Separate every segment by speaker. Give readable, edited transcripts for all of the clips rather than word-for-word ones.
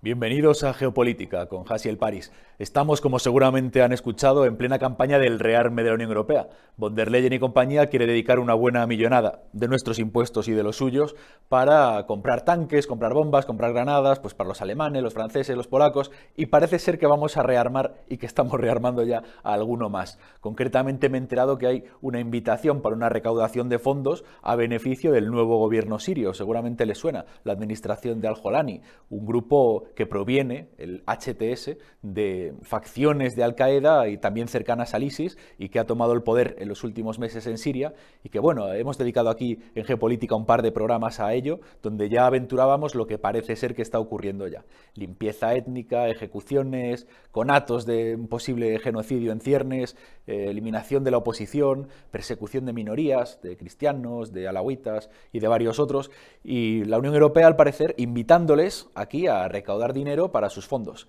Speaker 1: Bienvenidos a Geopolítica con Hasiel París. Estamos, como seguramente han escuchado, en plena campaña del rearme de la Unión Europea. Von der Leyen y compañía quiere dedicar una buena millonada de nuestros impuestos y de los suyos para comprar tanques, comprar bombas, comprar granadas, pues para los alemanes, los franceses, los polacos, y parece ser que vamos a rearmar y que estamos rearmando ya a alguno más. Concretamente me he enterado que hay una invitación para una recaudación de fondos a beneficio del nuevo gobierno sirio. Seguramente les suena, la administración de Al-Jolani, un grupo que proviene, el HTS, de facciones de Al-Qaeda y también cercanas al ISIS, y que ha tomado el poder en los últimos meses en Siria, y que bueno, hemos dedicado aquí en Geopolítica un par de programas a ello, donde ya aventurábamos lo que parece ser que está ocurriendo ya. Limpieza étnica, ejecuciones, conatos de un posible genocidio en ciernes, eliminación de la oposición, persecución de minorías, de cristianos, de alawitas y de varios otros, y la Unión Europea, al parecer, invitándoles aquí a recaudar dinero para sus fondos,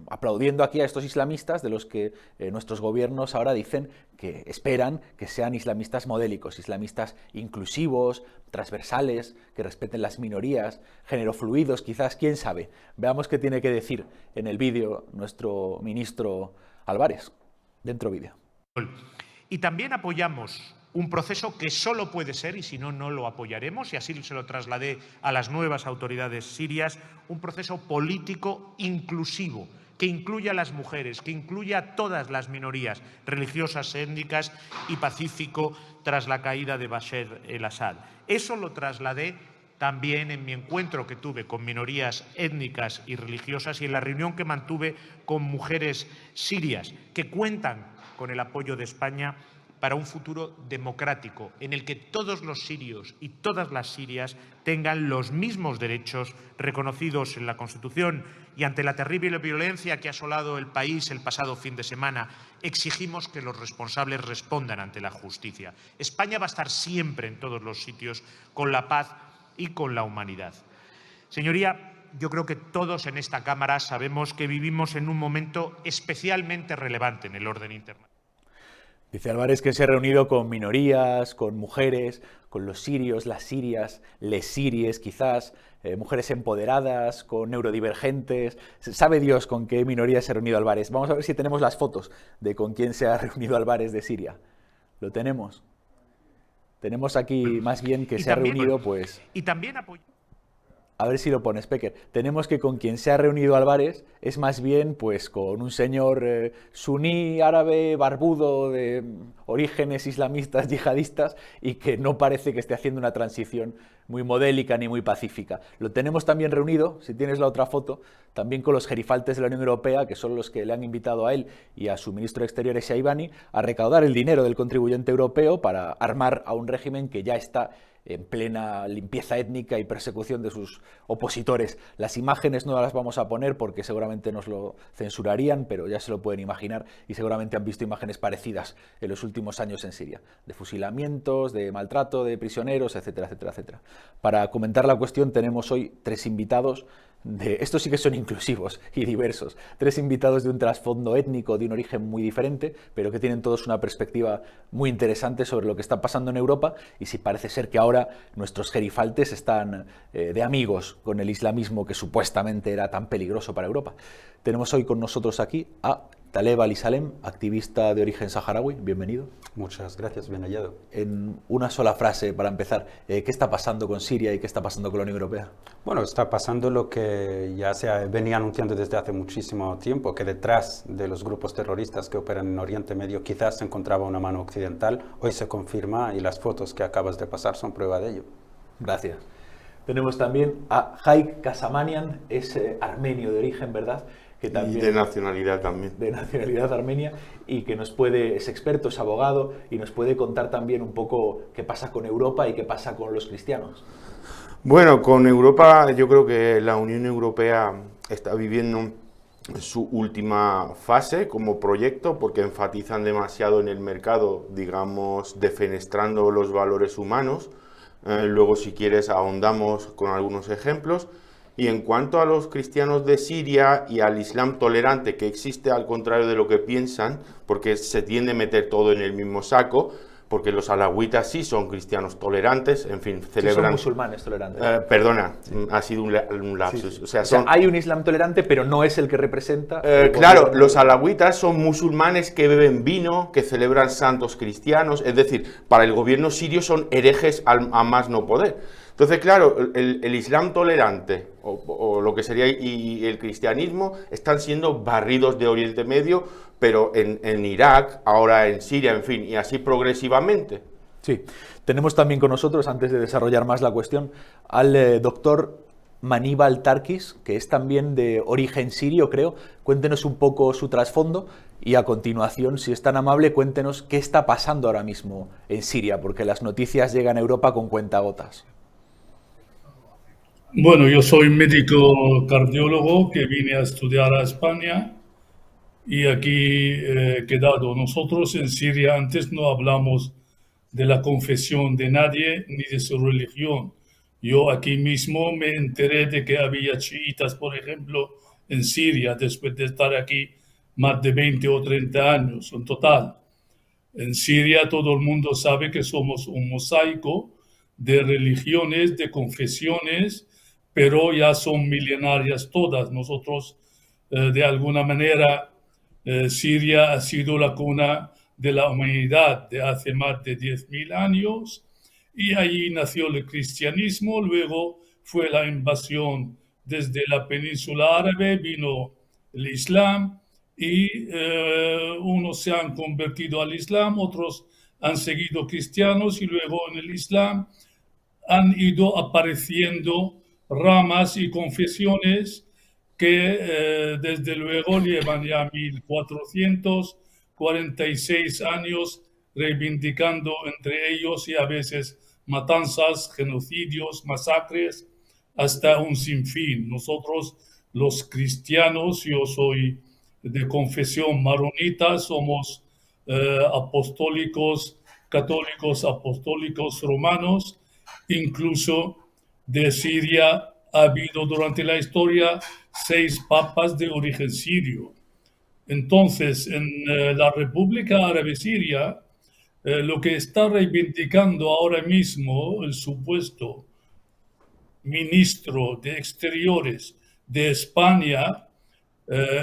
Speaker 1: aplaudiendo aquí a estos islamistas de los que nuestros gobiernos ahora dicen que esperan que sean islamistas modélicos, islamistas inclusivos, transversales, que respeten las minorías, génerofluidos, quizás, quién sabe. Veamos qué tiene que decir en el vídeo nuestro ministro Álvarez. Dentro vídeo.
Speaker 2: Y también apoyamos un proceso que solo puede ser, y si no, no lo apoyaremos, y así se lo trasladé a las nuevas autoridades sirias, un proceso político inclusivo, que incluya a las mujeres, que incluya a todas las minorías religiosas, étnicas y pacífico tras la caída de Bashar el-Assad. Eso lo trasladé también en mi encuentro que tuve con minorías étnicas y religiosas y en la reunión que mantuve con mujeres sirias que cuentan con el apoyo de España para un futuro democrático en el que todos los sirios y todas las sirias tengan los mismos derechos reconocidos en la Constitución. Y ante la terrible violencia que ha asolado el país el pasado fin de semana, exigimos que los responsables respondan ante la justicia. España va a estar siempre en todos los sitios con la paz y con la humanidad. Señoría, yo creo que todos en esta Cámara sabemos que vivimos en un momento especialmente relevante en el orden internacional.
Speaker 1: Dice Álvarez que se ha reunido con minorías, con mujeres, con los sirios, las sirias, les siries quizás, mujeres empoderadas, con neurodivergentes. Sabe Dios con qué minorías se ha reunido Álvarez. Vamos a ver si tenemos las fotos de con quién se ha reunido Álvarez de Siria. ¿Lo tenemos? Tenemos aquí más bien que se ha reunido, pues...
Speaker 2: Y también apoyo.
Speaker 1: A ver si lo pones, Pecker. Tenemos que con quien se ha reunido Álvarez es más bien pues con un señor suní, árabe, barbudo, de orígenes islamistas, yihadistas, y que no parece que esté haciendo una transición muy modélica ni muy pacífica. Lo tenemos también reunido, si tienes la otra foto, también con los gerifaltes de la Unión Europea, que son los que le han invitado a él y a su ministro de Exteriores, Shaibani, a recaudar el dinero del contribuyente europeo para armar a un régimen que ya está en plena limpieza étnica y persecución de sus opositores. Las imágenes no las vamos a poner porque seguramente nos lo censurarían, pero ya se lo pueden imaginar y seguramente han visto imágenes parecidas en los últimos años en Siria, de fusilamientos, de maltrato de prisioneros, etcétera, etcétera, etcétera. Para comentar la cuestión tenemos hoy tres invitados. Estos sí que son inclusivos y diversos. Tres invitados de un trasfondo étnico, de un origen muy diferente, pero que tienen todos una perspectiva muy interesante sobre lo que está pasando en Europa y si parece ser que ahora nuestros gerifaltes están de amigos con el islamismo que supuestamente era tan peligroso para Europa. Tenemos hoy con nosotros aquí a Taleb Ali-Salem, activista de origen saharaui. Bienvenido.
Speaker 3: Muchas gracias, bien hallado.
Speaker 1: En una sola frase, para empezar, ¿qué está pasando con Siria y qué está pasando con la Unión Europea?
Speaker 3: Bueno, está pasando lo que ya se venía anunciando desde hace muchísimo tiempo, que detrás de los grupos terroristas que operan en Oriente Medio quizás se encontraba una mano occidental. Hoy se confirma y las fotos que acabas de pasar son prueba de ello.
Speaker 1: Gracias. Tenemos también a Haik Kasamanian, es armenio de origen, ¿verdad?
Speaker 4: Que también, y de nacionalidad también.
Speaker 1: De nacionalidad armenia, y que es experto, es abogado, y nos puede contar también un poco qué pasa con Europa y qué pasa con los cristianos.
Speaker 4: Bueno, con Europa yo creo que la Unión Europea está viviendo su última fase como proyecto porque enfatizan demasiado en el mercado, digamos, defenestrando los valores humanos. Luego, si quieres, ahondamos con algunos ejemplos. Y en cuanto a los cristianos de Siria y al Islam tolerante que existe, al contrario de lo que piensan, porque se tiende a meter todo en el mismo saco, porque los alawitas sí son cristianos tolerantes, en fin,
Speaker 1: Sí,
Speaker 4: celebran...
Speaker 1: son musulmanes tolerantes.
Speaker 4: Perdona, ha sido un lapsus.
Speaker 1: Sí.
Speaker 4: O sea,
Speaker 1: hay un Islam tolerante, pero no es el que representa.
Speaker 4: Claro, los alawitas son musulmanes que beben vino, que celebran santos cristianos, es decir, para el gobierno sirio son herejes a más no poder. Entonces, claro, el Islam tolerante o lo que sería y el cristianismo están siendo barridos de Oriente Medio, pero en Irak, ahora en Siria, en fin, y así progresivamente.
Speaker 1: Sí, tenemos también con nosotros, antes de desarrollar más la cuestión, al doctor Maníbal Tarkis, que es también de origen sirio, creo. Cuéntenos un poco su trasfondo y a continuación, si es tan amable, cuéntenos qué está pasando ahora mismo en Siria, porque las noticias llegan a Europa con cuentagotas.
Speaker 5: Bueno, yo soy médico cardiólogo que vine a estudiar a España y aquí he quedado. Nosotros en Siria antes no hablamos de la confesión de nadie ni de su religión. Yo aquí mismo me enteré de que había chiitas, por ejemplo, en Siria, después de estar aquí más de 20 o 30 años en total. En Siria todo el mundo sabe que somos un mosaico de religiones, de confesiones, pero ya son milenarias todas. Nosotros, de alguna manera, Siria ha sido la cuna de la humanidad de hace más de 10.000 años y allí nació el cristianismo, luego fue la invasión desde la península árabe, vino el Islam y unos se han convertido al Islam, otros han seguido cristianos y luego en el Islam han ido apareciendo ramas y confesiones que desde luego llevan ya 1446 años reivindicando entre ellos y a veces matanzas, genocidios, masacres, hasta un sinfín. Nosotros los cristianos, yo soy de confesión maronita, somos apostólicos, católicos, apostólicos romanos, incluso de Siria ha habido durante la historia 6 papas de origen sirio. Entonces, en la República Árabe Siria, lo que está reivindicando ahora mismo el supuesto ministro de Exteriores de España,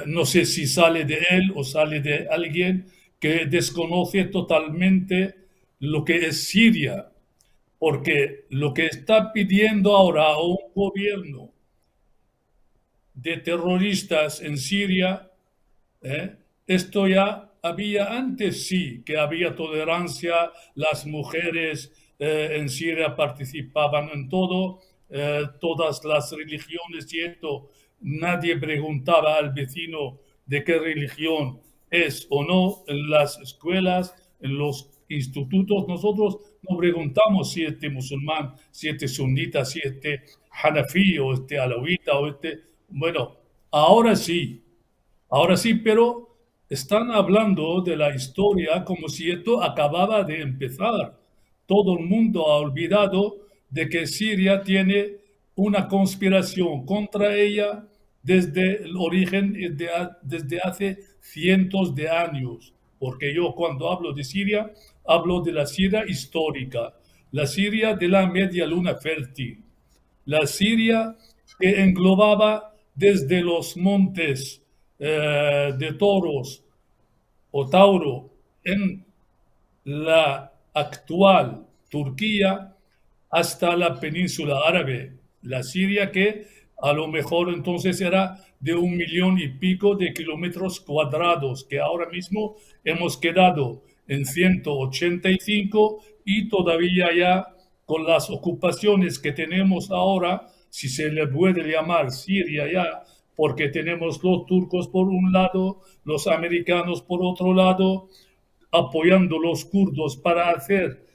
Speaker 5: no sé si sale de él o sale de alguien que desconoce totalmente lo que es Siria, porque lo que está pidiendo ahora un gobierno de terroristas en Siria, esto ya había antes, sí, que había tolerancia, las mujeres en Siria participaban en todo, todas las religiones y esto, nadie preguntaba al vecino de qué religión es o no en las escuelas, en los institutos. Nosotros no preguntamos si este musulmán, si este sunita, si este hanafí o este alawita o este... Bueno, ahora sí, pero están hablando de la historia como si esto acababa de empezar. Todo el mundo ha olvidado de que Siria tiene una conspiración contra ella desde el origen, desde hace cientos de años. Porque yo cuando hablo de Siria, hablo de la Siria histórica, la Siria de la media luna fértil, la Siria que englobaba desde los montes de Toros o Tauro en la actual Turquía hasta la península árabe, la Siria que a lo mejor entonces era de 1 millón y pico de kilómetros cuadrados, que ahora mismo hemos quedado en 185 y todavía ya con las ocupaciones que tenemos ahora, si se le puede llamar Siria ya, porque tenemos los turcos por un lado, los americanos por otro lado, apoyando los kurdos para hacer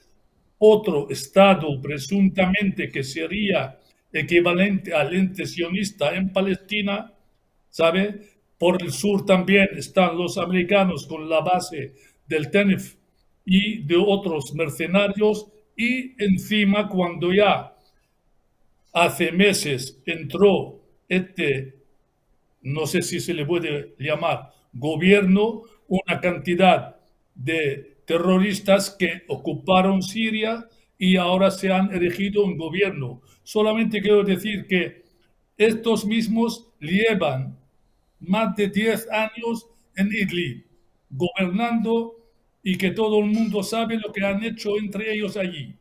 Speaker 5: otro estado presuntamente que sería equivalente al ente sionista en Palestina, ¿sabe? Por el sur también están los americanos con la base del Tenef y de otros mercenarios y encima cuando ya hace meses entró no sé si se le puede llamar gobierno, una cantidad de terroristas que ocuparon Siria y ahora se han erigido un gobierno. Solamente quiero decir que estos mismos llevan más de 10 años en Idlib, gobernando, y que todo el mundo sabe lo que han hecho entre ellos allí.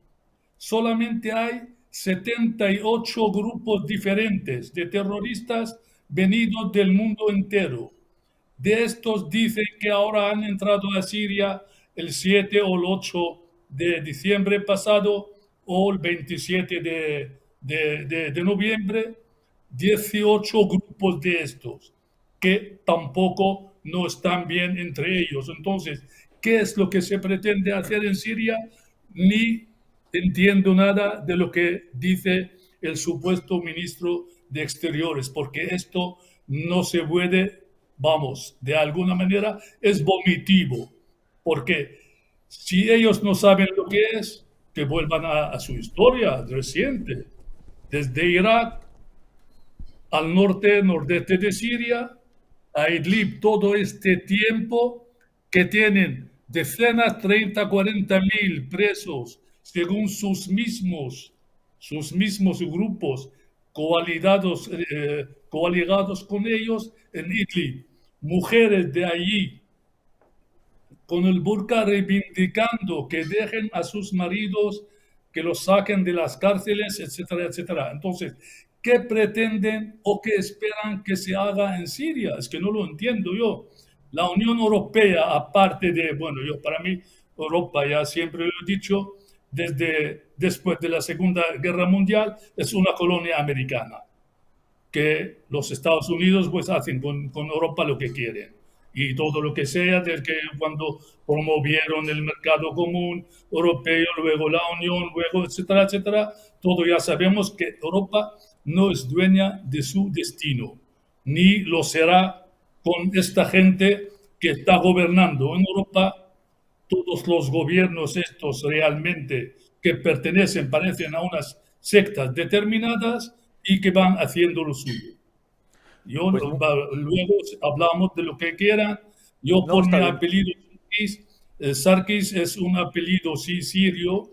Speaker 5: Solamente hay 78 grupos diferentes de terroristas venidos del mundo entero. De estos dicen que ahora han entrado a Siria el 7 o el 8 de diciembre pasado o el 27 de noviembre, 18 grupos de estos que tampoco no están bien entre ellos. Entonces, ¿qué es lo que se pretende hacer en Siria? Ni entiendo nada de lo que dice el supuesto ministro de Exteriores, porque esto no se puede, vamos, de alguna manera es vomitivo, porque si ellos no saben lo que es, que vuelvan a su historia reciente, desde Irak al norte, nordeste de Siria, a Idlib, todo este tiempo que tienen decenas, 30, 40 mil presos, según sus mismos grupos coaligados con ellos en Idlib. Mujeres de allí con el burka reivindicando que dejen a sus maridos, que los saquen de las cárceles, etcétera, etcétera. Entonces, ¿qué pretenden o qué esperan que se haga en Siria? Es que no lo entiendo yo. La Unión Europea, aparte de, bueno, yo para mí, Europa, ya siempre lo he dicho, después de la Segunda Guerra Mundial, es una colonia americana, que los Estados Unidos pues hacen con Europa lo que quieren. Y todo lo que sea, desde que cuando promovieron el mercado común europeo, luego la Unión, luego etcétera, etcétera, todo ya sabemos que Europa no es dueña de su destino, ni lo será con esta gente que está gobernando en Europa. Todos los gobiernos estos realmente que pertenecen, parecen a unas sectas determinadas y que van haciendo lo suyo. Yo,
Speaker 1: Pues
Speaker 5: luego hablamos de lo que quieran. Yo
Speaker 1: no,
Speaker 5: por
Speaker 1: está
Speaker 5: mi
Speaker 1: bien.
Speaker 5: apellido Sarkis es un apellido sí sirio,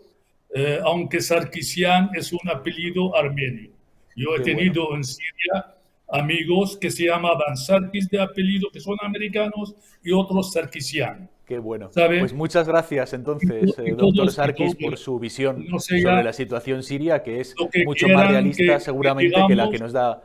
Speaker 5: aunque Sarkisian es un apellido armenio. Yo he
Speaker 1: Qué bueno.
Speaker 5: tenido en Siria amigos que se llamaban Sarkis de apellido, que son americanos, y otros Sarkisian.
Speaker 1: Qué bueno.
Speaker 5: ¿Sabe?
Speaker 1: Pues muchas gracias entonces,
Speaker 5: Y
Speaker 1: doctor
Speaker 5: todos,
Speaker 1: Sarkis, por su visión
Speaker 5: no sé
Speaker 1: sobre
Speaker 5: ya
Speaker 1: la situación siria, que es
Speaker 5: lo que
Speaker 1: mucho más
Speaker 5: quieran
Speaker 1: realista
Speaker 5: que
Speaker 1: seguramente que la que
Speaker 5: digamos.
Speaker 1: nos da,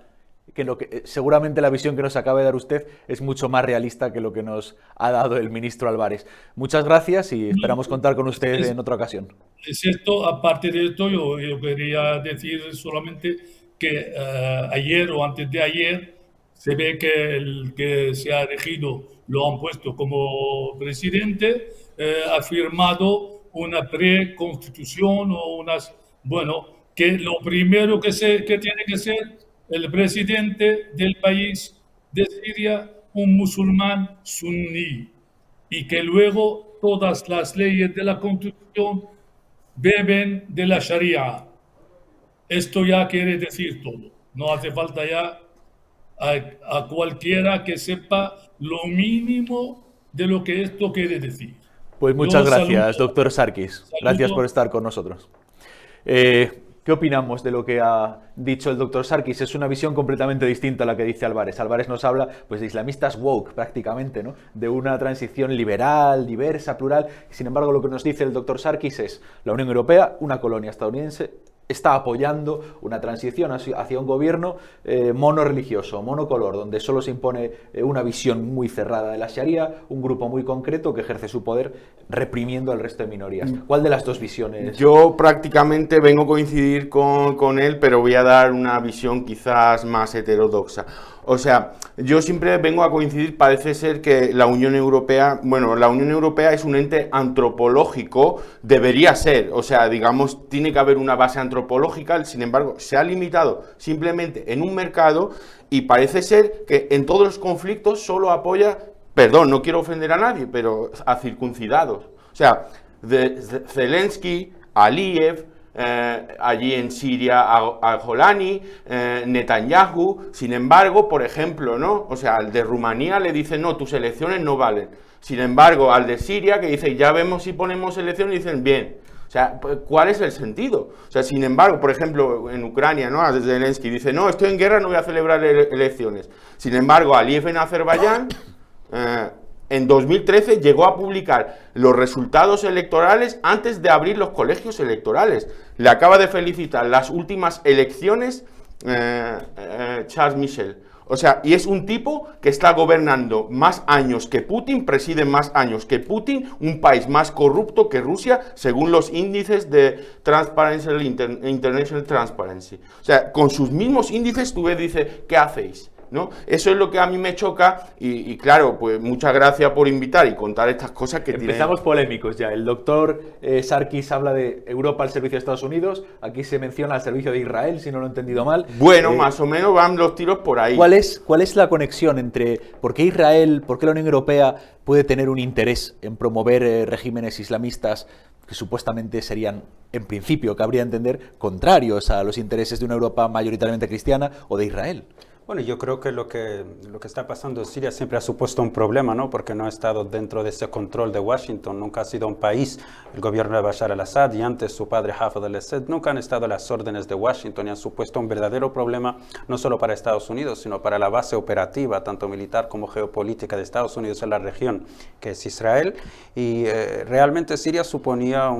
Speaker 1: seguramente la visión que nos acaba de dar usted es mucho más realista que lo que nos ha dado el ministro Álvarez. Muchas gracias y esperamos contar con usted en otra ocasión.
Speaker 5: Es esto, aparte de esto, yo quería decir solamente que ayer o antes de ayer se ve que el que se ha elegido, lo han puesto como presidente, ha firmado una preconstitución o unas, bueno, que lo primero que tiene que ser el presidente del país de Siria, un musulmán suní, y que luego todas las leyes de la Constitución beben de la Sharia. Esto ya quiere decir todo. No hace falta ya a cualquiera que sepa lo mínimo de lo que esto quiere decir.
Speaker 1: Pues muchas
Speaker 5: Yo
Speaker 1: gracias,
Speaker 5: saludo-
Speaker 1: doctor Sarkis. Gracias por estar con nosotros. ¿Qué opinamos de lo que ha dicho el doctor Sarkis? Es una visión completamente distinta a la que dice Álvarez. Álvarez nos habla pues, de islamistas woke prácticamente, ¿no? De una transición liberal, diversa, plural. Sin embargo, lo que nos dice el doctor Sarkis es la Unión Europea, una colonia estadounidense, está apoyando una transición hacia un gobierno monorreligioso, monocolor, donde solo se impone una visión muy cerrada de la Sharia, un grupo muy concreto que ejerce su poder reprimiendo al resto de minorías. ¿Cuál de las dos visiones?
Speaker 4: Yo prácticamente vengo a coincidir con él, pero voy a dar una visión quizás más heterodoxa. O sea, yo siempre vengo a coincidir, parece ser que la Unión Europea, bueno, la Unión Europea es un ente antropológico, debería ser, o sea, digamos, tiene que haber una base antropológica, sin embargo, se ha limitado simplemente en un mercado y parece ser que en todos los conflictos solo apoya, perdón, no quiero ofender a nadie, pero a circuncidados. O sea, Zelensky, Aliyev, allí en Siria a Golani, Netanyahu, sin embargo, por ejemplo, ¿no? O sea, el de Rumanía le dice, no, tus elecciones no valen. Sin embargo, al de Siria, que dice, ya vemos si ponemos elecciones, dicen, bien. O sea, ¿cuál es el sentido? O sea, sin embargo, por ejemplo, en Ucrania, ¿no? Zelensky dice, no, estoy en guerra, no voy a celebrar elecciones. Sin embargo, Aliyev en Azerbaiyán, en 2013 llegó a publicar los resultados electorales antes de abrir los colegios electorales. Le acaba de felicitar las últimas elecciones Charles Michel. O sea, y es un tipo que está gobernando más años que Putin, preside más años que Putin, un país más corrupto que Rusia, según los índices de Transparency International Transparency. O sea, con sus mismos índices tú ves, dice, ¿qué hacéis? ¿No? Eso es lo que a mí me choca y claro, pues muchas gracias por invitar y contar estas cosas que
Speaker 1: Empezamos polémicos ya. El doctor Sarkis habla de Europa al servicio de Estados Unidos, aquí se menciona al servicio de Israel, si no lo he entendido mal.
Speaker 4: Bueno, más o menos van los tiros por ahí.
Speaker 1: ¿Cuál es la conexión entre por qué Israel, por qué la Unión Europea puede tener un interés en promover regímenes islamistas que supuestamente serían, en principio, cabría entender, contrarios a los intereses de una Europa mayoritariamente cristiana o de Israel?
Speaker 3: Bueno, yo creo que lo que está pasando en Siria siempre ha supuesto un problema, ¿no? Porque no ha estado dentro de ese control de Washington, nunca ha sido un país, el gobierno de Bashar al-Assad y antes su padre Hafez al-Assad, nunca han estado a las órdenes de Washington y han supuesto un verdadero problema no solo para Estados Unidos, sino para la base operativa, tanto militar como geopolítica de Estados Unidos en la región, que es Israel. Y realmente Siria suponía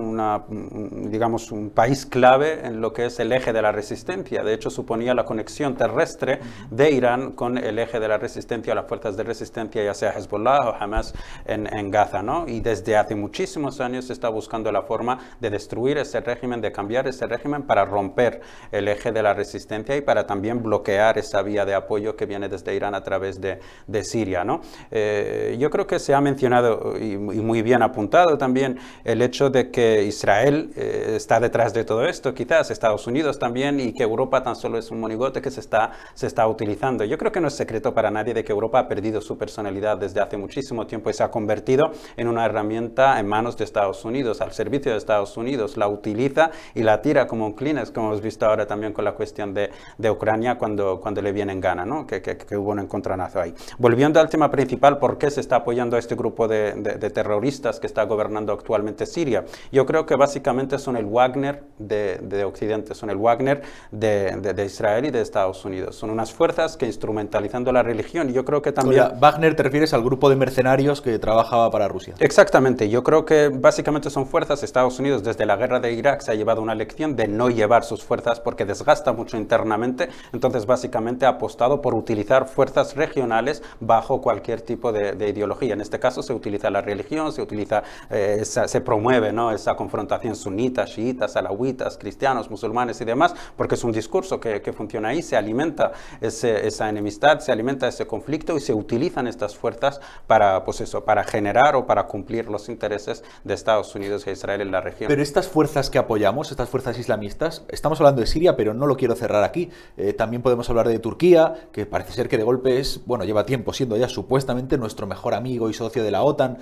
Speaker 3: digamos, un país clave en lo que es el eje de la resistencia. De hecho, suponía la conexión terrestre de Irán con el eje de la resistencia, las fuerzas de resistencia, ya sea Hezbollah o Hamas en Gaza, ¿no? Y desde hace muchísimos años se está buscando la forma de destruir ese régimen, de cambiar ese régimen para romper el eje de la resistencia y para también bloquear esa vía de apoyo que viene desde Irán a través de Siria, ¿no? Yo creo que se ha mencionado y muy bien apuntado también el hecho de que Israel está detrás de todo esto, quizás Estados Unidos también, y que Europa tan solo es un monigote que se está utilizando. Yo creo que no es secreto para nadie de que Europa ha perdido su personalidad desde hace muchísimo tiempo y se ha convertido en una herramienta en manos de Estados Unidos, al servicio de Estados Unidos. La utiliza y la tira como un Kleenex, como hemos visto ahora también con la cuestión de Ucrania cuando le viene en gana, ¿no? Que hubo un encontronazo ahí. Volviendo al tema principal, ¿por qué se está apoyando a este grupo de terroristas que está gobernando actualmente Siria? Yo creo que básicamente son el Wagner de Occidente, son el Wagner de Israel y de Estados Unidos. Son unas fuerzas que instrumentalizando la religión, y yo creo que también...
Speaker 1: Wagner, ¿te refieres al grupo de mercenarios que trabajaba para Rusia?
Speaker 3: Exactamente, yo creo que básicamente son fuerzas. Estados Unidos desde la guerra de Irak se ha llevado una lección de no llevar sus fuerzas porque desgasta mucho internamente, entonces básicamente ha apostado por utilizar fuerzas regionales bajo cualquier tipo de ideología. En este caso se utiliza la religión, se promueve, ¿no?, esa confrontación sunitas, chiitas, alawitas, cristianos, musulmanes y demás, porque es un discurso que funciona ahí, se alimenta esa enemistad, se alimenta ese conflicto y se utilizan estas fuerzas para, pues eso, para generar o para cumplir los intereses de Estados Unidos e Israel en la región.
Speaker 1: Pero estas fuerzas que apoyamos, estas fuerzas islamistas, estamos hablando de Siria, pero no lo quiero cerrar aquí. También podemos hablar de Turquía, que parece ser que de golpe lleva tiempo siendo ya supuestamente nuestro mejor amigo y socio de la OTAN.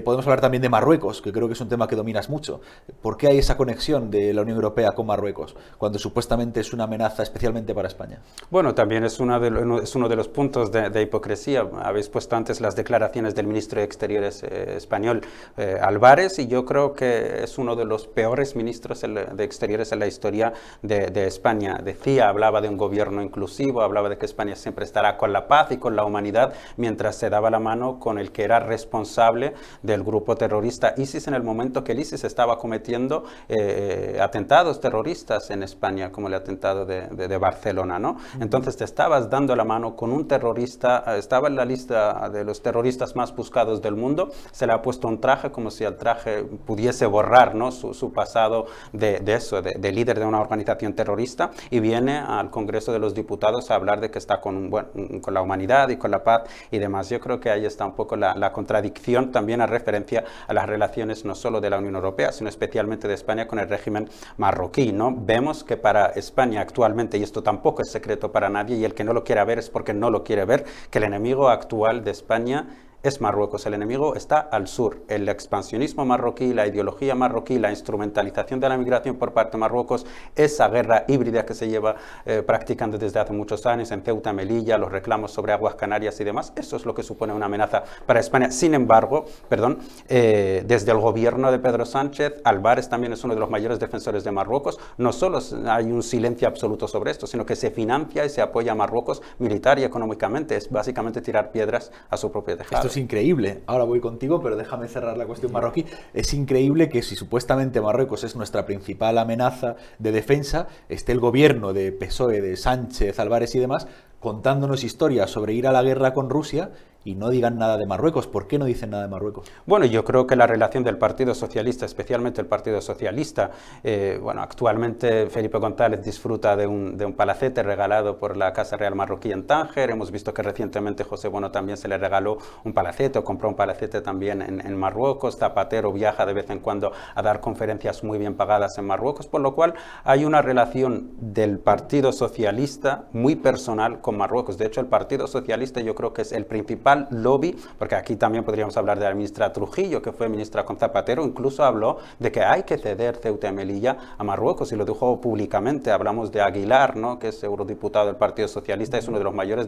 Speaker 1: Podemos hablar también de Marruecos, que creo que es un tema que dominas mucho. ¿Por qué hay esa conexión de la Unión Europea con Marruecos, cuando supuestamente es una amenaza especialmente para España?
Speaker 3: Bueno, también es uno de los puntos de hipocresía. Habéis puesto antes las declaraciones del ministro de Exteriores español, Álvarez, y yo creo que es uno de los peores ministros de Exteriores en la historia de España. Hablaba de un gobierno inclusivo, hablaba de que España siempre estará con la paz y con la humanidad, mientras se daba la mano con el que era responsable del grupo terrorista ISIS en el momento que el ISIS estaba cometiendo atentados terroristas en España, como el atentado de Barcelona, ¿no? Entonces te estabas dando la mano con un terrorista, estaba en la lista de los terroristas más buscados del mundo, se le ha puesto un traje como si el traje pudiese borrar, ¿no?, su pasado de líder de una organización terrorista, y viene al Congreso de los Diputados a hablar de que está con la humanidad y con la paz y demás. Yo creo que ahí está un poco la contradicción, también a referencia a las relaciones no solo de la Unión Europea, sino especialmente de España con el régimen marroquí, ¿no? Vemos que para España actualmente, y esto tampoco es secreto para nadie, y el que no lo quiera ver es porque no lo quiere ver, que el enemigo actual de España es Marruecos, el enemigo está al sur. El expansionismo marroquí, la ideología marroquí, la instrumentalización de la migración por parte de Marruecos, esa guerra híbrida que se lleva practicando desde hace muchos años en Ceuta, Melilla, los reclamos sobre aguas canarias y demás, eso es lo que supone una amenaza para España. Sin embargo, desde el gobierno de Pedro Sánchez, Álvarez también es uno de los mayores defensores de Marruecos. No solo hay un silencio absoluto sobre esto, sino que se financia y se apoya a Marruecos militar y económicamente. Es básicamente tirar piedras a su propio tejado.
Speaker 1: Esto es increíble. Ahora voy contigo, pero déjame cerrar la cuestión marroquí. Es increíble que si supuestamente Marruecos es nuestra principal amenaza de defensa, esté el gobierno de PSOE, de Sánchez, Álvarez y demás, contándonos historias sobre ir a la guerra con Rusia y no digan nada de Marruecos. ¿Por qué no dicen nada de Marruecos?
Speaker 3: Bueno, yo creo que la relación del Partido Socialista, especialmente el Partido Socialista, actualmente Felipe González disfruta de un palacete regalado por la Casa Real Marroquí en Tánger. Hemos visto que recientemente José Bono también se le regaló un palacete o compró un palacete también en Marruecos. Zapatero viaja de vez en cuando a dar conferencias muy bien pagadas en Marruecos, por lo cual hay una relación del Partido Socialista muy personal con Marruecos. De hecho, el Partido Socialista yo creo que es el principal lobby, porque aquí también podríamos hablar de la ministra Trujillo, que fue ministra con Zapatero, incluso habló de que hay que ceder Ceuta y Melilla a Marruecos y lo dijo públicamente. Hablamos de Aguilar, ¿no?, que es eurodiputado del Partido Socialista, es uno de los mayores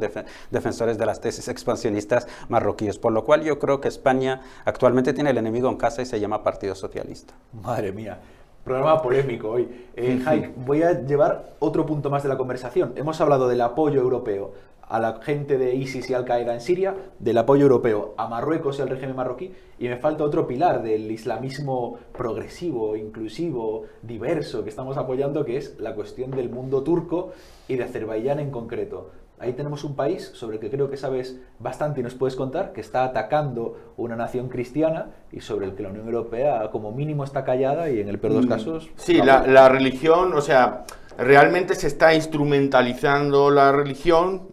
Speaker 3: defensores de las tesis expansionistas marroquíes, por lo cual yo creo que España actualmente tiene el enemigo en casa y se llama Partido Socialista.
Speaker 1: Madre mía. Programa polémico hoy. Haik, voy a llevar otro punto más de la conversación. Hemos hablado del apoyo europeo a la gente de ISIS y Al-Qaeda en Siria, del apoyo europeo a Marruecos y al régimen marroquí, y me falta otro pilar del islamismo progresivo, inclusivo, diverso que estamos apoyando, que es la cuestión del mundo turco y de Azerbaiyán en concreto. Ahí tenemos un país sobre el que creo que sabes bastante y nos puedes contar, que está atacando una nación cristiana y sobre el que la Unión Europea como mínimo está callada y en el peor de los casos...
Speaker 4: Sí, la religión, o sea, realmente se está instrumentalizando la religión,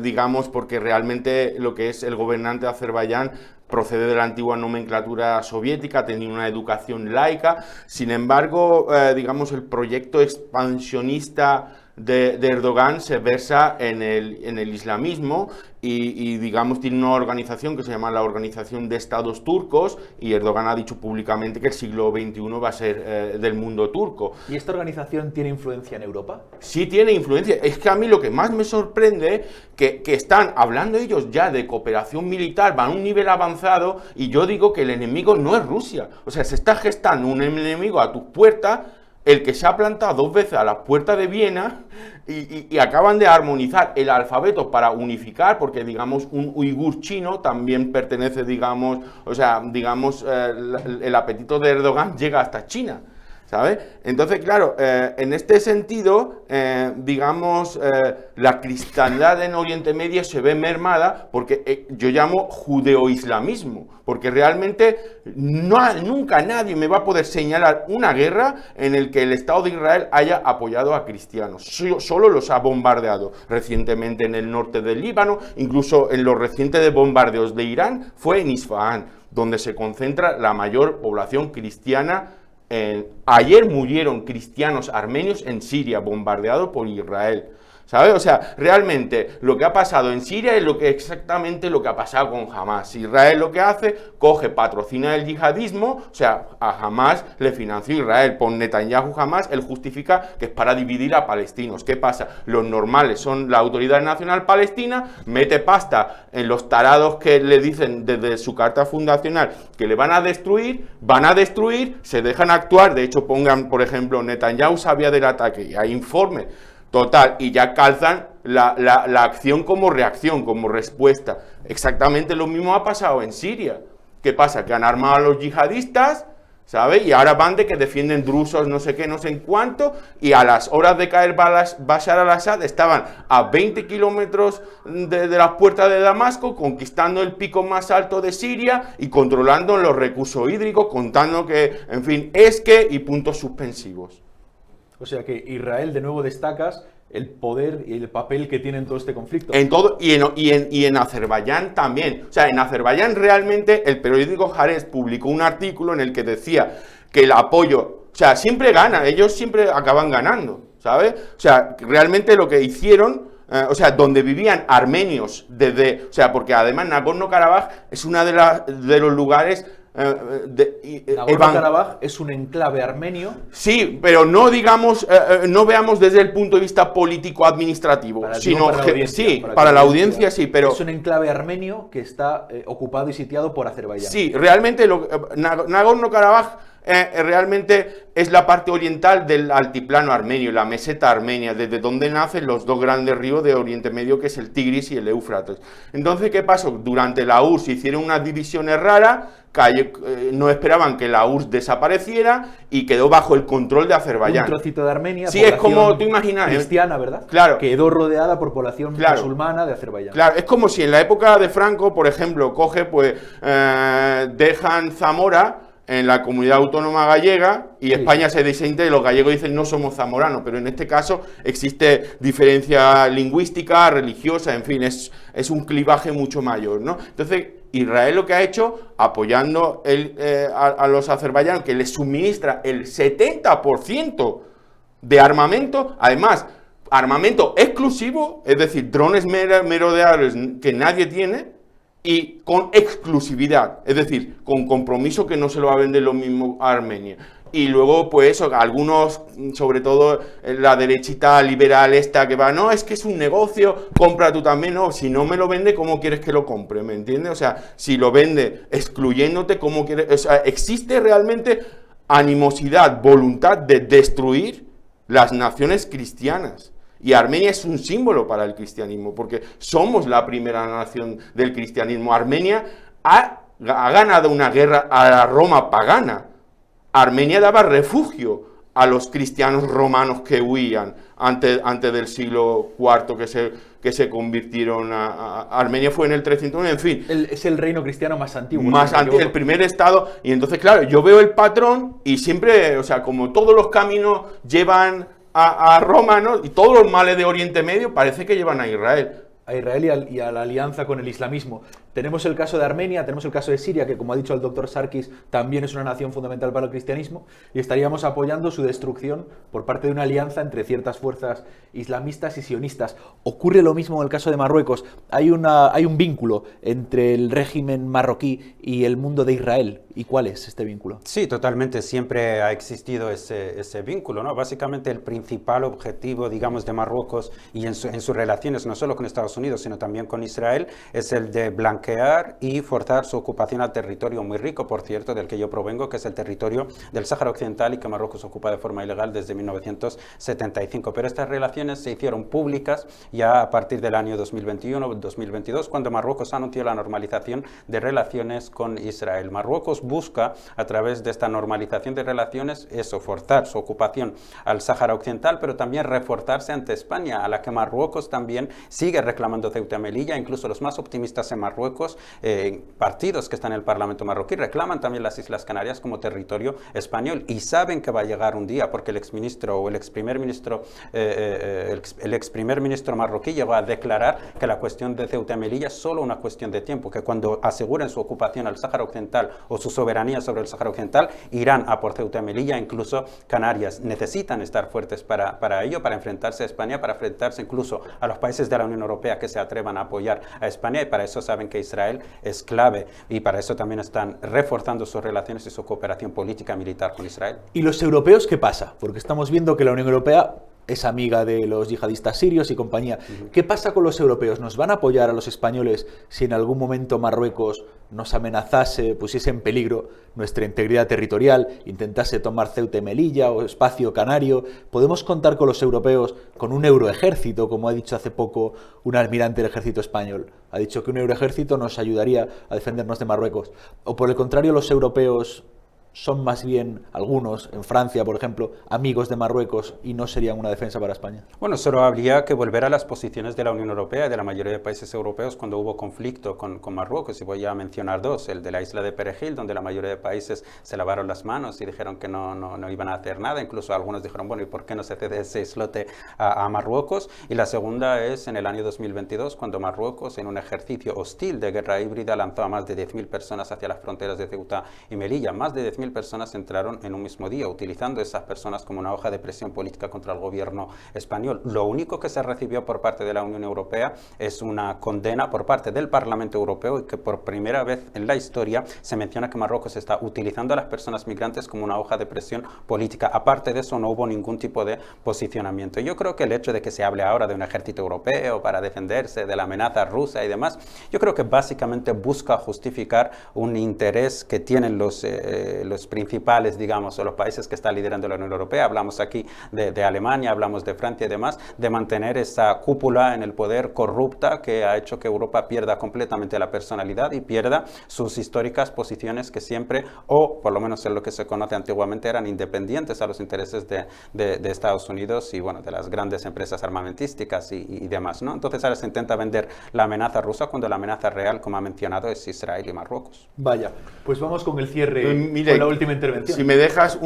Speaker 4: digamos, porque realmente lo que es el gobernante de Azerbaiyán procede de la antigua nomenclatura soviética, tenía una educación laica. Sin embargo, digamos, el proyecto expansionista de Erdogan se versa en el islamismo y digamos tiene una organización que se llama la Organización de Estados Turcos, y Erdogan ha dicho públicamente que el siglo XXI va a ser del mundo turco.
Speaker 1: ¿Y esta organización tiene influencia en Europa?
Speaker 4: Sí tiene influencia. Es que a mí lo que más me sorprende que están hablando ellos ya de cooperación militar, van a un nivel avanzado, y yo digo que el enemigo no es Rusia. O sea, se está gestando un enemigo a tus puertas, el que se ha plantado 2 veces a las puertas de Viena, y acaban de armonizar el alfabeto para unificar, porque digamos un uigur chino también pertenece, digamos, o sea, digamos, el apetito de Erdogan llega hasta China, ¿sabes? Entonces, claro, en este sentido, digamos, la cristiandad en Oriente Medio se ve mermada porque yo llamo judeoislamismo, porque realmente nunca nadie me va a poder señalar una guerra en el que el Estado de Israel haya apoyado a cristianos. Solo los ha bombardeado recientemente en el norte del Líbano, incluso en los recientes bombardeos de Irán fue en Isfahán, donde se concentra la mayor población cristiana. Ayer murieron cristianos armenios en Siria, bombardeados por Israel, ¿sabes? O sea, realmente lo que ha pasado en Siria es exactamente lo que ha pasado con Hamas. Israel lo que hace, patrocina el yihadismo, o sea, a Hamas le financió Israel, por Netanyahu Hamas, él justifica que es para dividir a palestinos. ¿Qué pasa? Los normales son la Autoridad Nacional Palestina, mete pasta en los tarados que le dicen desde su carta fundacional que le van a destruir, se dejan actuar. De hecho, pongan, por ejemplo, Netanyahu sabía del ataque y hay informe. Total, y ya calzan la acción como reacción, como respuesta. Exactamente lo mismo ha pasado en Siria. ¿Qué pasa? Que han armado a los yihadistas, ¿sabes? Y ahora van de que defienden drusos, no sé qué, no sé en cuánto, y a las horas de caer Bashar al-Assad estaban a 20 kilómetros de las puertas de Damasco, conquistando el pico más alto de Siria y controlando los recursos hídricos, contando que, en fin, y puntos suspensivos.
Speaker 1: O sea que Israel, de nuevo destacas el poder y el papel que tiene en todo este conflicto.
Speaker 4: En todo, y en Azerbaiyán también. O sea, en Azerbaiyán realmente el periódico Haaretz publicó un artículo en el que decía que el apoyo, o sea, siempre gana, ellos siempre acaban ganando, ¿sabes? O sea, realmente lo que hicieron o sea, donde vivían armenios desde, o sea, porque además Nagorno-Karabaj es una de los lugares
Speaker 1: Nagorno-Karabaj es un enclave armenio.
Speaker 4: Sí, pero no digamos, no veamos desde el punto de vista político-administrativo, sino
Speaker 1: para la audiencia,
Speaker 4: sí, para la audiencia sí, pero
Speaker 1: es un enclave armenio que está ocupado y sitiado por Azerbaiyán.
Speaker 4: sí, realmente Nagorno-Karabaj realmente es la parte oriental del altiplano armenio, la meseta armenia, desde donde nacen los dos grandes ríos de Oriente Medio, que es el Tigris y el Éufrates. Entonces, ¿qué pasó? Durante la URSS hicieron unas divisiones raras, no esperaban que la URSS desapareciera y quedó bajo el control de Azerbaiyán.
Speaker 1: Un trocito de Armenia,
Speaker 4: sí, es como tú imaginas,
Speaker 1: cristiana, ¿verdad?
Speaker 4: Claro.
Speaker 1: Quedó rodeada por población musulmana de Azerbaiyán.
Speaker 4: Claro, es como si en la época de Franco, por ejemplo, dejan Zamora en la comunidad autónoma gallega y España se desintegra y los gallegos dicen no somos zamoranos, pero en este caso existe diferencia lingüística, religiosa, en fin, es un clivaje mucho mayor, ¿no? Entonces, Israel lo que ha hecho, apoyando a los azerbaiyanos, que les suministra el 70% de armamento, además, armamento exclusivo, es decir, drones merodeadores que nadie tiene, y con exclusividad, es decir, con compromiso que no se lo va a vender lo mismo a Armenia. Y luego, pues, algunos, sobre todo la derechita liberal esta que va, no, es que es un negocio, compra tú también, no, si no me lo vende, ¿cómo quieres que lo compre? ¿Me entiendes? O sea, si lo vende excluyéndote, ¿cómo quieres? O sea, existe realmente animosidad, voluntad de destruir las naciones cristianas. Y Armenia es un símbolo para el cristianismo, porque somos la primera nación del cristianismo. Armenia ha ganado una guerra a la Roma pagana. Armenia daba refugio a los cristianos romanos que huían antes del siglo IV, que se convirtieron Armenia fue en el 301, en fin.
Speaker 1: Es el reino cristiano más antiguo.
Speaker 4: El primer estado, y entonces, claro, yo veo el patrón y siempre, o sea, como todos los caminos llevan a Roma, ¿no? Y todos los males de Oriente Medio parece que llevan a Israel.
Speaker 1: A Israel y a la alianza con el islamismo. Tenemos el caso de Armenia, tenemos el caso de Siria, que como ha dicho el doctor Sarkis, también es una nación fundamental para el cristianismo, y estaríamos apoyando su destrucción por parte de una alianza entre ciertas fuerzas islamistas y sionistas. Ocurre lo mismo en el caso de Marruecos. Hay un vínculo entre el régimen marroquí y el mundo de Israel. ¿Y cuál es este vínculo?
Speaker 3: Sí, totalmente. Siempre ha existido ese vínculo, ¿no? Básicamente el principal objetivo, digamos, de Marruecos y en sus relaciones, no solo con Estados Unidos, sino también con Israel, es el de blanquear y forzar su ocupación al territorio muy rico, por cierto, del que yo provengo, que es el territorio del Sáhara Occidental y que Marruecos ocupa de forma ilegal desde 1975. Pero estas relaciones se hicieron públicas ya a partir del año 2021-2022, cuando Marruecos anunció la normalización de relaciones con Israel. Marruecos busca, a través de esta normalización de relaciones, forzar su ocupación al Sáhara Occidental, pero también reforzarse ante España, a la que Marruecos también sigue reclamando Ceuta y Melilla. Incluso los más optimistas en Marruecos, partidos que están en el Parlamento marroquí, reclaman también las Islas Canarias como territorio español y saben que va a llegar un día, porque el exministro o el ex primer ministro marroquí llegó a declarar que la cuestión de Ceuta y Melilla es solo una cuestión de tiempo, que cuando aseguren su ocupación al Sáhara Occidental o su soberanía sobre el Sáhara Occidental, irán a por Ceuta y Melilla. Incluso Canarias necesitan estar fuertes para ello, para enfrentarse a España, para enfrentarse incluso a los países de la Unión Europea que se atrevan a apoyar a España, y para eso saben que Israel es clave, y para eso también están reforzando sus relaciones y su cooperación política y militar con Israel.
Speaker 1: ¿Y los europeos qué pasa? Porque estamos viendo que la Unión Europea es amiga de los yihadistas sirios y compañía. ¿Qué pasa con los europeos? ¿Nos van a apoyar a los españoles si en algún momento Marruecos nos amenazase, pusiese en peligro nuestra integridad territorial, intentase tomar Ceuta y Melilla o espacio canario? ¿Podemos contar con los europeos, con un euroejército, como ha dicho hace poco un almirante del ejército español? Ha dicho que un euroejército nos ayudaría a defendernos de Marruecos. ¿O por el contrario, los europeos son más bien, algunos, en Francia, por ejemplo, amigos de Marruecos y no serían una defensa para España?
Speaker 3: Bueno, solo habría que volver a las posiciones de la Unión Europea y de la mayoría de países europeos cuando hubo conflicto con Marruecos, y voy a mencionar dos: el de la isla de Perejil, donde la mayoría de países se lavaron las manos y dijeron que no iban a hacer nada, incluso algunos dijeron, bueno, ¿y por qué no se cede ese islote a Marruecos? Y la segunda es en el año 2022, cuando Marruecos, en un ejercicio hostil de guerra híbrida, lanzó a más de 10.000 personas hacia las fronteras de Ceuta y Melilla, más de 10.000 200.000 personas entraron en un mismo día, utilizando esas personas como una hoja de presión política contra el gobierno español. Lo único que se recibió por parte de la Unión Europea es una condena por parte del Parlamento Europeo, y que por primera vez en la historia se menciona que Marruecos está utilizando a las personas migrantes como una hoja de presión política. Aparte de eso, no hubo ningún tipo de posicionamiento. Yo creo que el hecho de que se hable ahora de un ejército europeo para defenderse de la amenaza rusa y demás, yo creo que básicamente busca justificar un interés que tienen los principales, digamos, o los países que están liderando la Unión Europea. Hablamos aquí de Alemania, hablamos de Francia y demás, de mantener esa cúpula en el poder corrupta que ha hecho que Europa pierda completamente la personalidad y pierda sus históricas posiciones que siempre, o por lo menos en lo que se conoce antiguamente, eran independientes a los intereses de Estados Unidos y, bueno, de las grandes empresas armamentísticas y demás, ¿no? Entonces ahora se intenta vender la amenaza rusa cuando la amenaza real, como ha mencionado, es Israel y Marruecos.
Speaker 1: Vaya, pues vamos con el cierre,
Speaker 4: Mire,
Speaker 1: con la última intervención.
Speaker 4: Si me dejas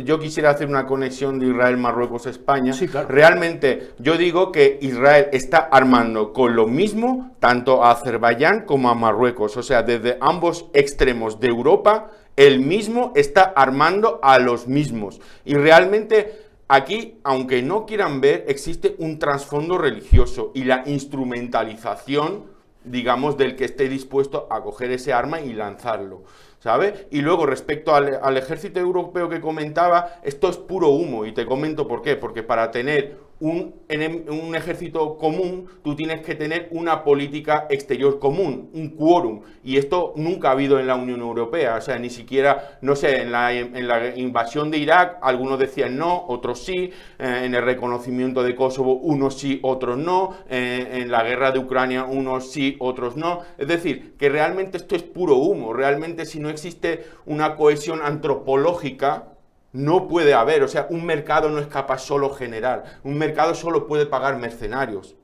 Speaker 4: yo quisiera hacer una conexión de Israel, Marruecos, España.
Speaker 1: Sí, claro.
Speaker 4: Realmente yo digo que Israel está armando con lo mismo tanto a Azerbaiyán como a Marruecos. O sea, desde ambos extremos de Europa, el mismo está armando a los mismos. Y realmente aquí, aunque no quieran ver, existe un trasfondo religioso y la instrumentalización, digamos, del que esté dispuesto a coger ese arma y lanzarlo, ¿sabes? Y luego, respecto al ejército europeo que comentaba, esto es puro humo, y te comento por qué. Porque para tener un ejército común, tú tienes que tener una política exterior común, un quórum, y esto nunca ha habido en la Unión Europea. O sea, ni siquiera, no sé, en la invasión de Irak, algunos decían no, otros sí, en el reconocimiento de Kosovo, unos sí, otros no, en la guerra de Ucrania, unos sí, otros no. Es decir, que realmente esto es puro humo. Realmente, si no existe una cohesión antropológica, no puede haber. O sea, un mercado no es capaz solo generar, un mercado solo puede pagar mercenarios.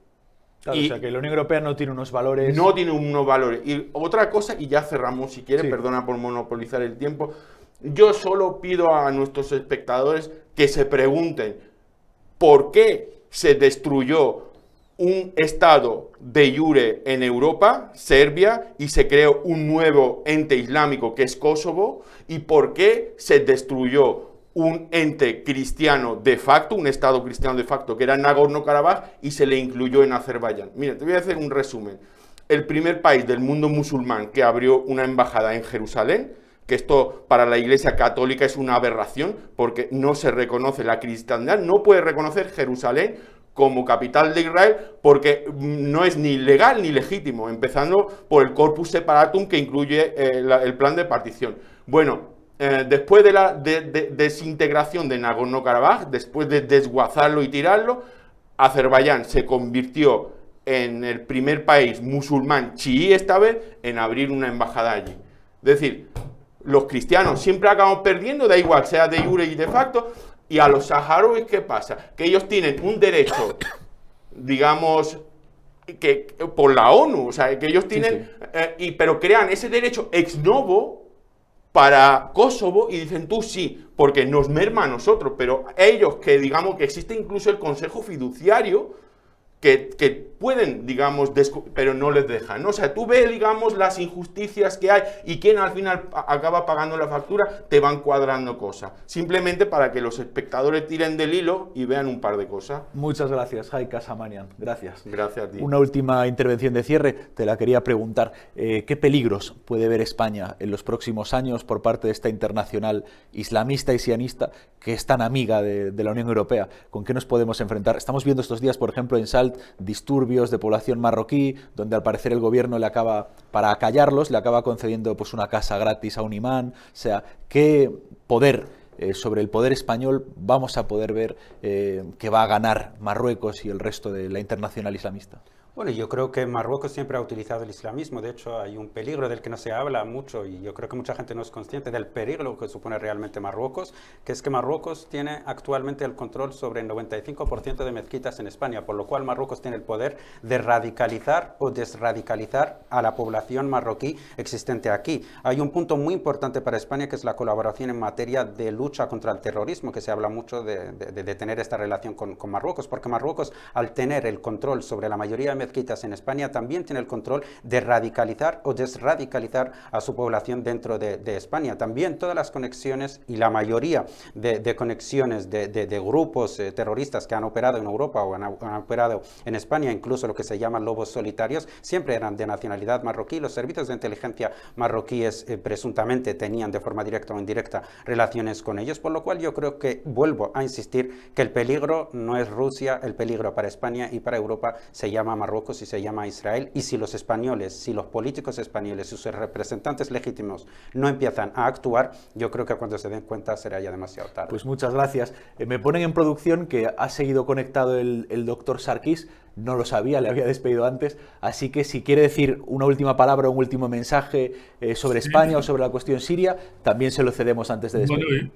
Speaker 1: Claro, o sea, que la Unión Europea no tiene unos valores...
Speaker 4: No tiene unos valores. Y otra cosa, y ya cerramos si quieres,
Speaker 1: Sí.
Speaker 4: Perdona por monopolizar el tiempo, yo solo pido a nuestros espectadores que se pregunten por qué se destruyó un Estado de jure en Europa, Serbia, y se creó un nuevo ente islámico que es Kosovo, y por qué se destruyó un ente cristiano de facto, un Estado cristiano de facto, que era Nagorno-Karabaj, y se le incluyó en Azerbaiyán. Mira, te voy a hacer un resumen. El primer país del mundo musulmán que abrió una embajada en Jerusalén, que esto para la Iglesia Católica es una aberración, porque no se reconoce la cristiandad, no puede reconocer Jerusalén como capital de Israel, porque no es ni legal ni legítimo, empezando por el Corpus Separatum, que incluye el plan de partición. Bueno, después de la desintegración de Nagorno-Karabaj, después de desguazarlo y tirarlo, Azerbaiyán se convirtió en el primer país musulmán chií, esta vez, en abrir una embajada allí. Es decir, los cristianos siempre acabamos perdiendo, da igual, sea de jure y de facto. Y a los saharauis, ¿qué pasa? Que ellos tienen un derecho, digamos, que por la ONU, o sea, que ellos tienen, pero crean ese derecho ex novo para Kosovo y dicen tú sí, porque nos merma a nosotros, pero ellos que digamos que existe incluso el Consejo Fiduciario, que pueden, digamos, pero no les dejan, ¿no? O sea, tú ves, digamos, las injusticias que hay y quién al final acaba pagando la factura, te van cuadrando cosas. Simplemente para que los espectadores tiren del hilo y vean un par de cosas.
Speaker 1: Muchas gracias, Haika Samanian. Gracias.
Speaker 4: Gracias a ti.
Speaker 1: Una última intervención de cierre, te la quería preguntar. ¿Qué peligros puede ver España en los próximos años por parte de esta internacional islamista y sionista que es tan amiga de la Unión Europea? ¿Con qué nos podemos enfrentar? Estamos viendo estos días, por ejemplo, en Salt, disturbios de población marroquí, donde al parecer el gobierno le acaba, para acallarlos, le acaba concediendo pues una casa gratis a un imán. O sea, ¿qué poder sobre el poder español vamos a poder ver que va a ganar Marruecos y el resto de la internacional islamista?
Speaker 3: Bueno, yo creo que Marruecos siempre ha utilizado el islamismo. De hecho, hay un peligro del que no se habla mucho y yo creo que mucha gente no es consciente del peligro que supone realmente Marruecos, que es que Marruecos tiene actualmente el control sobre el 95% de mezquitas en España, por lo cual Marruecos tiene el poder de radicalizar o desradicalizar a la población marroquí existente aquí. Hay un punto muy importante para España, que es la colaboración en materia de lucha contra el terrorismo, que se habla mucho de tener esta relación con Marruecos, porque Marruecos, al tener el control sobre la mayoría de mezquitas en España, también tiene el control de radicalizar o desradicalizar a su población dentro de España. También todas las conexiones y la mayoría de conexiones de grupos terroristas que han operado en Europa o han operado en España, incluso lo que se llaman lobos solitarios, siempre eran de nacionalidad marroquí. Los servicios de inteligencia marroquíes presuntamente tenían de forma directa o indirecta relaciones con ellos, por lo cual yo creo que, vuelvo a insistir, que el peligro no es Rusia, el peligro para España y para Europa se llama Marruecos y se llama Israel. Y si los españoles, si los políticos españoles y sus representantes legítimos no empiezan a actuar, yo creo que cuando se den cuenta será ya demasiado tarde.
Speaker 1: Pues muchas gracias. Me ponen en producción que ha seguido conectado el doctor Sarkis. No lo sabía, le había despedido antes. Así que si quiere decir una última palabra, un último mensaje sobre España o sobre la cuestión siria, también se lo cedemos antes de despedir.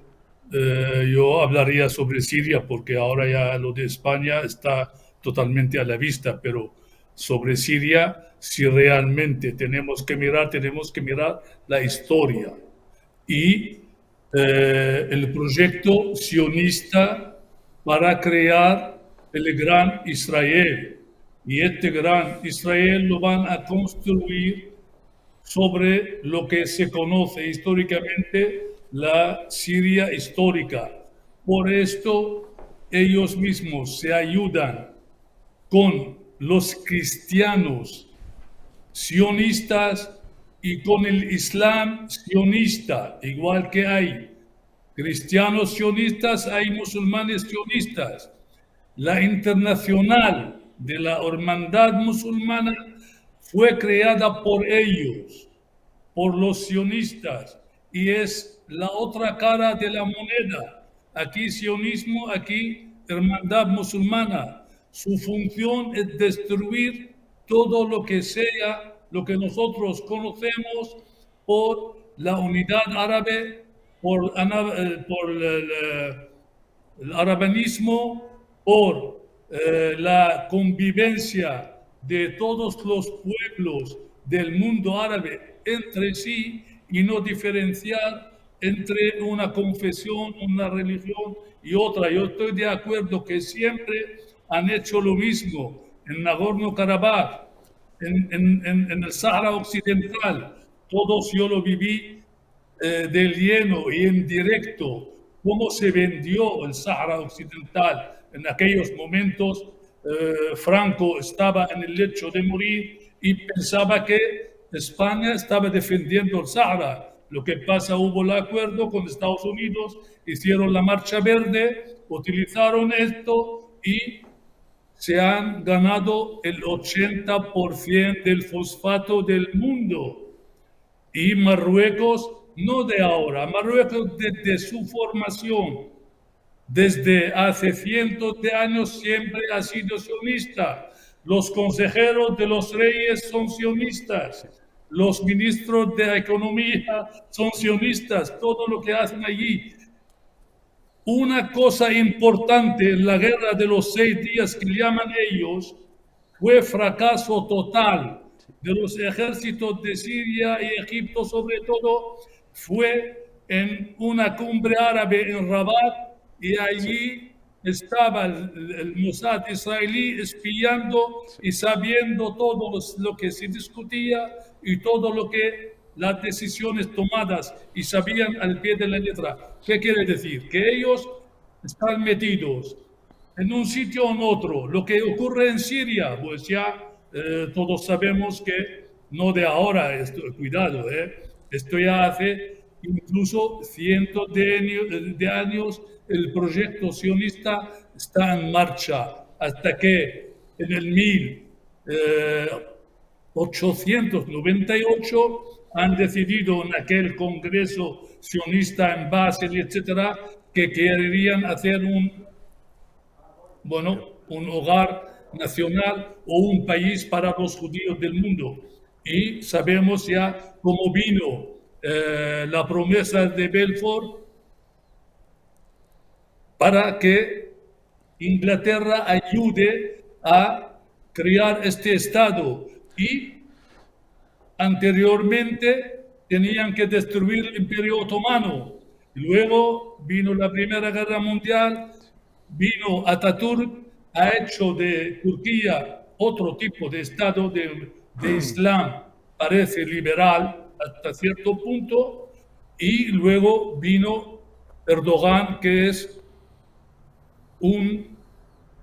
Speaker 5: Bueno, yo hablaría sobre Siria porque ahora ya lo de España está totalmente a la vista, pero sobre Siria, si realmente tenemos que mirar la historia y el proyecto sionista para crear el gran Israel. Y este gran Israel lo van a construir sobre lo que se conoce históricamente la Siria histórica. Por esto ellos mismos se ayudan con los cristianos sionistas y con el Islam sionista, igual que hay cristianos sionistas, hay musulmanes sionistas. La internacional de la hermandad musulmana fue creada por ellos, por los sionistas, y es la otra cara de la moneda. Aquí sionismo, aquí hermandad musulmana. Su función es destruir todo lo que sea, lo que nosotros conocemos por la unidad árabe, por el arabanismo, por la convivencia de todos los pueblos del mundo árabe entre sí y no diferenciar entre una confesión, una religión y otra. Yo estoy de acuerdo que siempre han hecho lo mismo en Nagorno-Karabaj, en el Sahara Occidental. Todos yo lo viví de lleno y en directo, cómo se vendió el Sahara Occidental. En aquellos momentos, Franco estaba en el lecho de morir y pensaba que España estaba defendiendo el Sahara. Lo que pasa, hubo el acuerdo con Estados Unidos, hicieron la Marcha Verde, utilizaron esto y se han ganado el 80% del fosfato del mundo. Y Marruecos, no de ahora, Marruecos desde su formación, desde hace cientos de años siempre ha sido sionista. Los consejeros de los reyes son sionistas. Los ministros de Economía son sionistas. Todo lo que hacen allí. Una cosa importante en la guerra de los 6 días que llaman ellos fue fracaso total de los ejércitos de Siria y Egipto, sobre todo, fue en una cumbre árabe en Rabat y allí estaba el Mossad israelí espiando y sabiendo todo lo que se discutía y todo lo que las decisiones tomadas y sabían al pie de la letra. ¿Qué quiere decir? Que ellos están metidos en un sitio o en otro. Lo que ocurre en Siria, pues ya todos sabemos que no de ahora, cuidado, esto ya hace incluso cientos de años. El proyecto sionista está en marcha hasta que en el 1898 han decidido en aquel congreso sionista en Basel, etcétera, que querían hacer un hogar nacional o un país para los judíos del mundo. Y sabemos ya cómo vino la promesa de Balfour para que Inglaterra ayude a crear este Estado. Y anteriormente tenían que destruir el Imperio Otomano. Luego vino la Primera Guerra Mundial, vino Atatürk, ha hecho de Turquía otro tipo de Estado de Islam, parece liberal hasta cierto punto, y luego vino Erdogan, que es un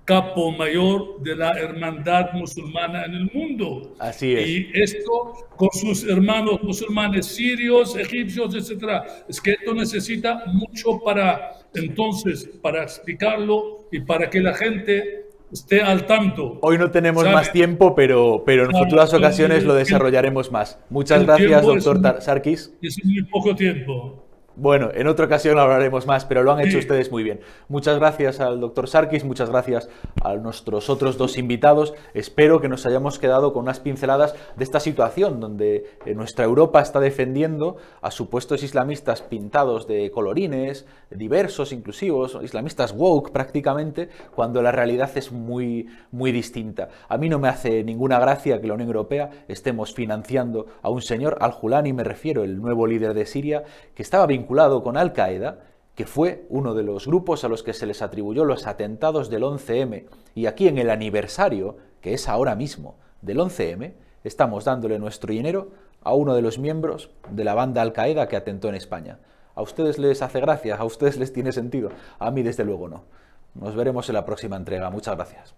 Speaker 5: capo mayor de la hermandad musulmana en el mundo.
Speaker 1: Así es.
Speaker 5: Y esto con sus hermanos musulmanes sirios, egipcios, etc. Es que esto necesita mucho para explicarlo y para que la gente esté al tanto.
Speaker 1: Hoy no tenemos
Speaker 5: ¿Sabe?
Speaker 1: más tiempo, pero en
Speaker 5: Claro,
Speaker 1: futuras ocasiones lo
Speaker 5: el-
Speaker 1: desarrollaremos más. Muchas
Speaker 5: el
Speaker 1: gracias,
Speaker 5: tiempo es
Speaker 1: doctor Sarkis.
Speaker 5: Es muy poco tiempo.
Speaker 1: Bueno, en otra ocasión hablaremos más, pero lo han hecho
Speaker 5: Sí.
Speaker 1: ustedes muy bien. Muchas gracias al doctor Sarkis, muchas gracias a nuestros otros dos invitados. Espero que nos hayamos quedado con unas pinceladas de esta situación donde nuestra Europa está defendiendo a supuestos islamistas pintados de colorines, diversos, inclusivos, islamistas woke prácticamente, cuando la realidad es muy, muy distinta. A mí no me hace ninguna gracia que la Unión Europea estemos financiando a un señor, al-Julani me refiero, el nuevo líder de Siria, que estaba vinculado con Al-Qaeda, que fue uno de los grupos a los que se les atribuyó los atentados del 11M. Y aquí en el aniversario, que es ahora mismo, del 11M, estamos dándole nuestro dinero a uno de los miembros de la banda Al-Qaeda que atentó en España. ¿A ustedes les hace gracia? ¿A ustedes les tiene sentido? A mí desde luego no. Nos veremos en la próxima entrega. Muchas gracias.